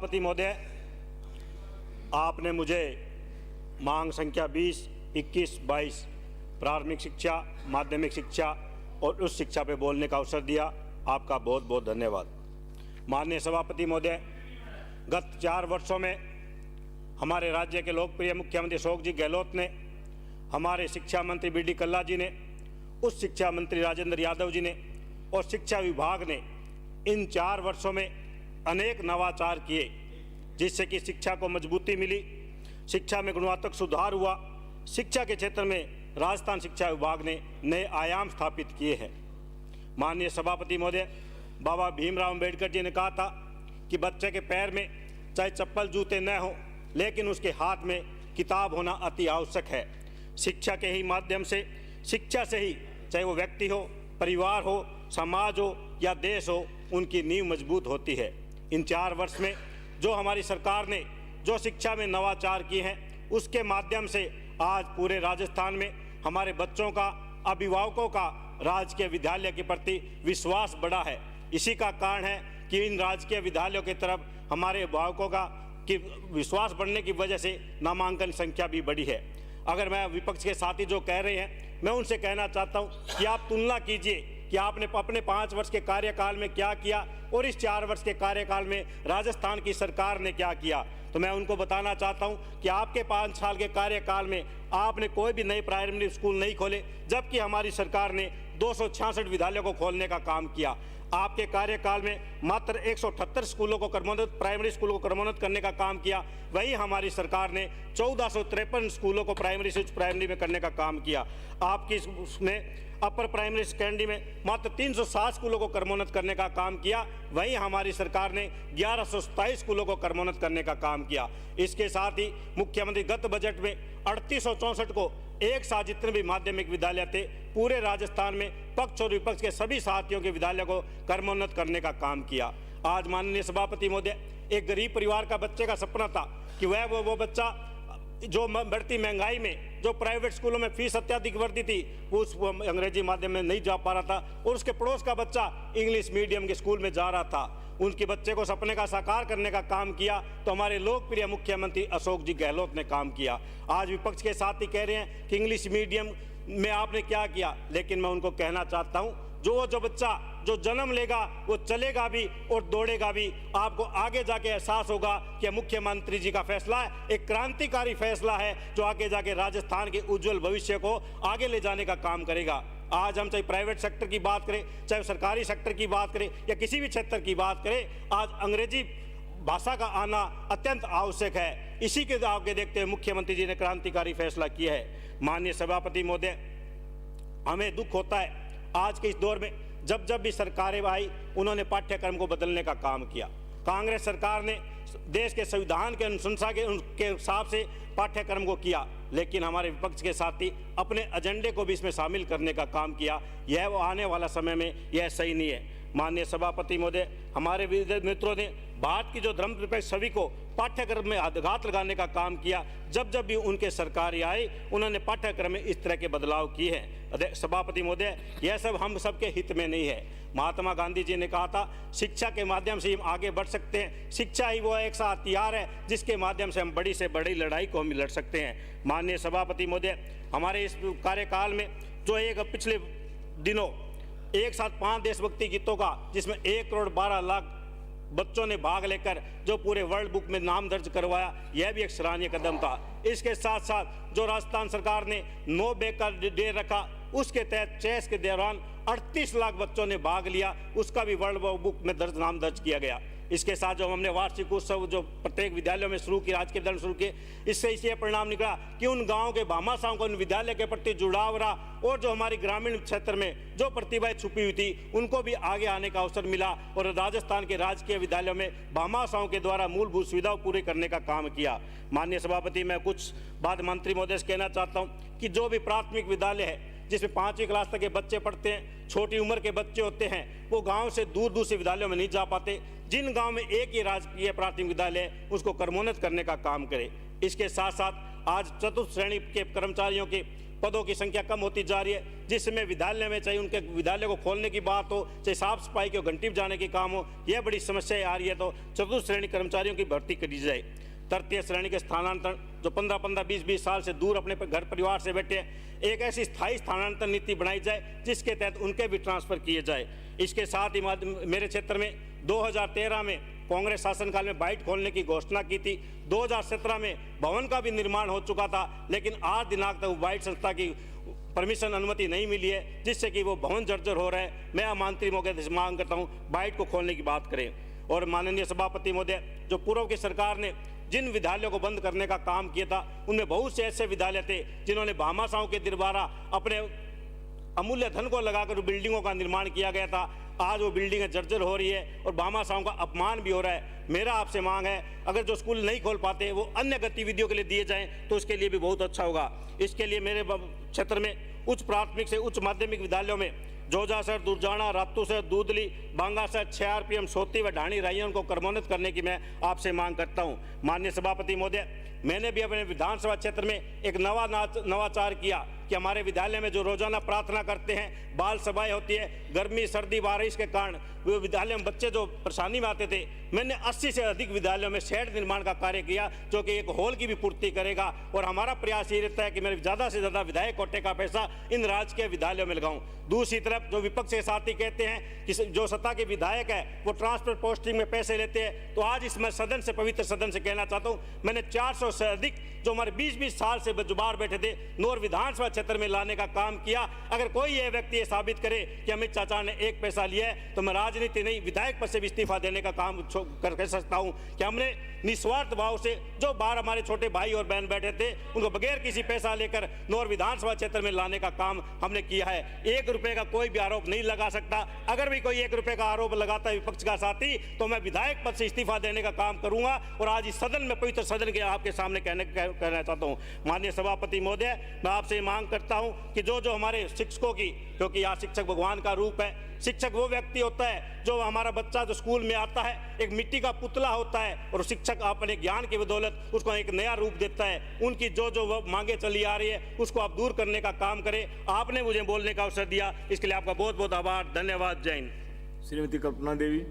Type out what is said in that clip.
सभापति महोदय, आपने मुझे मांग संख्या 20, 21, 22 प्राथमिक शिक्षा, माध्यमिक शिक्षा और उच्च शिक्षा पर बोलने का अवसर दिया। आपका बहुत बहुत धन्यवाद। माननीय सभापति महोदय, गत 4 वर्षों में हमारे राज्य के लोकप्रिय मुख्यमंत्री अशोक जी गहलोत ने, हमारे शिक्षा मंत्री बी.डी. कल्ला जी ने, उच्च शिक्षा मंत्री राजेंद्र यादव जी ने और शिक्षा विभाग ने इन 4 वर्षों में अनेक नवाचार किए, जिससे कि शिक्षा को मजबूती मिली, शिक्षा में गुणात्मक सुधार हुआ। शिक्षा के क्षेत्र में राजस्थान शिक्षा विभाग ने नए आयाम स्थापित किए हैं। माननीय सभापति महोदय, बाबा भीमराव अम्बेडकर जी ने कहा था कि बच्चे के पैर में चाहे चप्पल जूते न हो, लेकिन उसके हाथ में किताब होना अति आवश्यक है। शिक्षा के ही माध्यम से, शिक्षा से ही चाहे वो व्यक्ति हो, परिवार हो, समाज हो या देश हो, उनकी नींव मजबूत होती है। इन 4 वर्ष में जो हमारी सरकार ने जो शिक्षा में नवाचार किए हैं, उसके माध्यम से आज पूरे राजस्थान में हमारे बच्चों का, अभिभावकों का राजकीय विद्यालय के प्रति विश्वास बढ़ा है। इसी का कारण है कि इन राजकीय विद्यालयों की तरफ हमारे अभिभावकों का कि विश्वास बढ़ने की वजह से नामांकन संख्या भी बढ़ी है। अगर मैं विपक्ष के साथी जो कह रहे हैं, मैं उनसे कहना चाहता हूं कि आप तुलना कीजिए कि आपने अपने 5 वर्ष के कार्यकाल में क्या किया और इस 4 वर्ष के कार्यकाल में राजस्थान की सरकार ने क्या किया। तो मैं उनको बताना चाहता हूं कि आपके 5 साल के कार्यकाल में आपने कोई भी नए प्राइमरी स्कूल नहीं खोले, जबकि हमारी सरकार ने 266 विद्यालयों को खोलने का काम किया। आपके कार्यकाल में मात्र 178 स्कूलों को क्रमोन्नत, प्राइमरी स्कूलों को क्रमोन्नत करने का काम किया। वहीं हमारी सरकार ने 1453 स्कूलों को प्राइमरी से उच्च प्राइमरी में करने का काम किया। आपकी उसमें अपर प्राइमरी सेकेंडरी में मात्र 360 स्कूलों को क्रमोन्नत करने का काम किया। वहीं हमारी सरकार ने 1127 स्कूलों को क्रमोन्नत करने का काम किया। इसके साथ ही मुख्यमंत्री गत बजट में 3864 को एक साथ जितने भी माध्यमिक विद्यालय थे, पूरे राजस्थान में पक्ष और विपक्ष के सभी साथियों के विद्यालय को क्रमोन्नत करने का काम किया। आज माननीय सभापति महोदय, एक गरीब परिवार का बच्चे का सपना था कि वह वो बच्चा जो बढ़ती महंगाई में जो प्राइवेट स्कूलों में फीस अत्याधिक बढ़ती थी, वो उस अंग्रेजी माध्यम में नहीं जा पा रहा था और उसके पड़ोस का बच्चा इंग्लिश मीडियम के स्कूल में जा रहा था। उनके बच्चे को सपने का साकार करने का काम किया तो हमारे लोकप्रिय मुख्यमंत्री अशोक जी गहलोत ने काम किया। आज विपक्ष के साथी कह रहे हैं कि इंग्लिश मीडियम में आपने क्या किया, लेकिन मैं उनको कहना चाहता हूं, जो बच्चा जो जन्म लेगा वो चलेगा भी और दौड़ेगा भी। आपको आगे जाके एहसास होगा कि मुख्यमंत्री जी का फैसला एक क्रांतिकारी फैसला है, जो आगे जाके राजस्थान के उज्जवल भविष्य को आगे ले जाने का काम करेगा। आज हम चाहे प्राइवेट सेक्टर की बात करें, चाहे सरकारी सेक्टर की बात करें या किसी भी क्षेत्र की बात करें, आज अंग्रेजी भाषा का आना अत्यंत आवश्यक है। इसी के आगे देखते हुए मुख्यमंत्री जी ने क्रांतिकारी फैसला किया है। माननीय सभापति महोदय, हमें दुख होता है आज के इस दौर में जब भी सरकारें आई, उन्होंने पाठ्यक्रम को बदलने का काम किया। कांग्रेस सरकार ने देश के संविधान के अनुशंसा के हिसाब से पाठ्यक्रम को किया, लेकिन हमारे विपक्ष के साथी अपने एजेंडे को भी इसमें शामिल करने का काम किया। यह वो आने वाला समय में यह सही नहीं है। माननीय सभापति महोदय, हमारे मित्रों ने भारत की जो धर्मनिरपेक्ष छवि को पाठ्यक्रम में आघात लगाने का काम किया। जब भी उनके सरकार आई, उन्होंने पाठ्यक्रम में इस तरह के बदलाव किए हैं। सभापति महोदय, यह सब हम सबके हित में नहीं है। महात्मा गांधी जी ने कहा था, शिक्षा के माध्यम से हम आगे बढ़ सकते हैं। शिक्षा ही वो एक सा हथियार है जिसके माध्यम से हम बड़ी से बड़ी लड़ाई को हम लड़ सकते हैं। माननीय सभापति महोदय, हमारे इस कार्यकाल में जो एक पिछले दिनों एक साथ 5 देशभक्ति गीतों का, जिसमें 1 करोड़ 12 लाख बच्चों ने भाग लेकर जो पूरे वर्ल्ड बुक में नाम दर्ज करवाया, यह भी एक सराहनीय कदम था। इसके साथ साथ जो राजस्थान सरकार ने नो बैग का डे रखा, उसके तहत चेस के दौरान 38 लाख बच्चों ने भाग लिया, उसका भी वर्ल्ड बुक में नाम दर्ज किया गया। इसके साथ जो हमने वार्षिक उत्सव जो प्रत्येक विद्यालयों में शुरू किया, राजकीय विद्यालय में शुरू किए, इससे इसे परिणाम निकला कि उन गाँव के भामाशाहों को उन विद्यालय के प्रति जुड़ाव रहा और जो हमारी ग्रामीण क्षेत्र में जो प्रतिभाएं छुपी हुई थी, उनको भी आगे आने का अवसर मिला और राजस्थान के राजकीय विद्यालयों में भामाशाहों के द्वारा मूलभूत सुविधाओं पूरी करने का काम किया। माननीय सभापति, मैं कुछ बात मंत्री महोदय से कहना चाहता हूँ कि जो भी प्राथमिक विद्यालय है जिसमें 5वीं क्लास तक के बच्चे पढ़ते हैं, छोटी उम्र के बच्चे होते हैं, वो गांव से दूर से विद्यालयों में नहीं जा पाते। जिन गांव में एक ही राजकीय प्राथमिक विद्यालय है, उसको क्रमोन्नत करने का काम करे। इसके साथ साथ आज चतुर्थ श्रेणी के कर्मचारियों के पदों की संख्या कम होती जा रही है, जिसमें विद्यालय में चाहे उनके विद्यालय को खोलने की बात हो, चाहे साफ सफाई की घंटी बजाने की काम हो, यह बड़ी समस्याएं आ रही है। तो चतुर्थ श्रेणी कर्मचारियों की भर्ती करी जाए। तृतीय श्रेणी के स्थानांतरण, जो 15-15, 20-20 साल से दूर अपने घर परिवार से बैठे हैं, एक ऐसी स्थायी स्थानांतरण नीति बनाई जाए जिसके तहत उनके भी ट्रांसफर किए जाए। इसके साथ ही मेरे क्षेत्र में 2013 में कांग्रेस शासनकाल में बाइट खोलने की घोषणा की थी। 2017 में भवन का भी निर्माण हो चुका था, लेकिन आज दिनांक तक बाइट संस्था की परमिशन अनुमति नहीं मिली है, जिससे कि वो भवन जर्जर हो रहा है। मैं मंत्री महोदय से मांग करता हूँ बाइट को खोलने की बात करें। और माननीय सभापति महोदय, जो पूर्व की सरकार ने जिन विद्यालयों को बंद करने का काम किया था, उनमें बहुत से ऐसे विद्यालय थे जिन्होंने भामाशाहों के द्वारा अपने अमूल्य धन को लगाकर बिल्डिंगों का निर्माण किया गया था। आज वो बिल्डिंगें जर्जर हो रही है और भामाशाहों का अपमान भी हो रहा है। मेरा आपसे मांग है, अगर जो स्कूल नहीं खोल पाते वो अन्य गतिविधियों के लिए दिए जाएं तो उसके लिए भी बहुत अच्छा होगा। इसके लिए मेरे क्षेत्र में उच्च प्राथमिक से उच्च माध्यमिक विद्यालयों में जोजासर, दुर्जाना, रातूसर, दूधली, बांगासर, 6 RPM, सोती व ढाणी राइयों को क्रमोन्नत करने की मैं आपसे मांग करता हूं। माननीय सभापति महोदय, मैंने भी अपने विधानसभा क्षेत्र में एक नवाचार किया कि हमारे विद्यालय में जो रोजाना प्रार्थना करते हैं, बाल सभाएं होती है, गर्मी सर्दी बारिश के कारण वो विद्यालय में बच्चे जो परेशानी में आते थे, मैंने 80 से अधिक विद्यालयों में शेड निर्माण का कार्य किया, जो कि एक हॉल की भी पूर्ति करेगा। और हमारा प्रयास ये रहता है कि मैं ज़्यादा से ज़्यादा विधायक कोटे का पैसा इन राजकीय विद्यालयों में लगाऊं। दूसरी तरफ जो विपक्ष के साथी कहते हैं कि जो सत्ता के विधायक है वो ट्रांसफर पोस्टिंग में पैसे लेते हैं, तो आज इसमें सदन से, पवित्र सदन से कहना चाहता हूँ, मैंने 400 से अधिक जो हमारे 20-20 साल से जुबार बैठे थे नौर विधानसभा क्षेत्र में लाने का काम किया। अगर कोई ये व्यक्ति ये साबित करे कि अमित चाचा ने एक पैसा लिया है, तो मैं राजनीति नहीं विधायक पद से भी इस्तीफा देने का काम कर सकता हूं कि हमने निस्वार्थ भाव से जो बाहर हमारे छोटे भाई और बहन बैठे थे उनको बगैर किसी पैसा लेकर नौर विधानसभा क्षेत्र में लाने का काम हमने किया है। 1 रुपए का कोई भी आरोप नहीं लगा सकता। अगर भी कोई 1 रुपए का आरोप लगाता है विपक्ष का साथी, तो मैं विधायक पद से इस्तीफा देने का काम करूंगा। और आज इस सदन में, पवित्र सदन के आपके सामने कहना चाहता हूं, माननीय सभापति महोदय, मैं आपसे मांग करता हूं कि जो हमारे शिक्षकों की, क्योंकि यहाँ शिक्षक भगवान का रूप है, शिक्षक वो व्यक्ति होता है जो हमारा बच्चा जो स्कूल में आता है एक मिट्टी का पुतला होता है, और शिक्षक अपने ज्ञान की बदौलत उसको एक नया रूप देता है। उनकी जो मांगे चली आ रही है उसको आप दूर करने का काम करें। आपने मुझे बोलने का अवसर दिया, इसके लिए आपका बहुत बहुत आभार, धन्यवाद। जय हिंद। श्रीमती कल्पना देवी।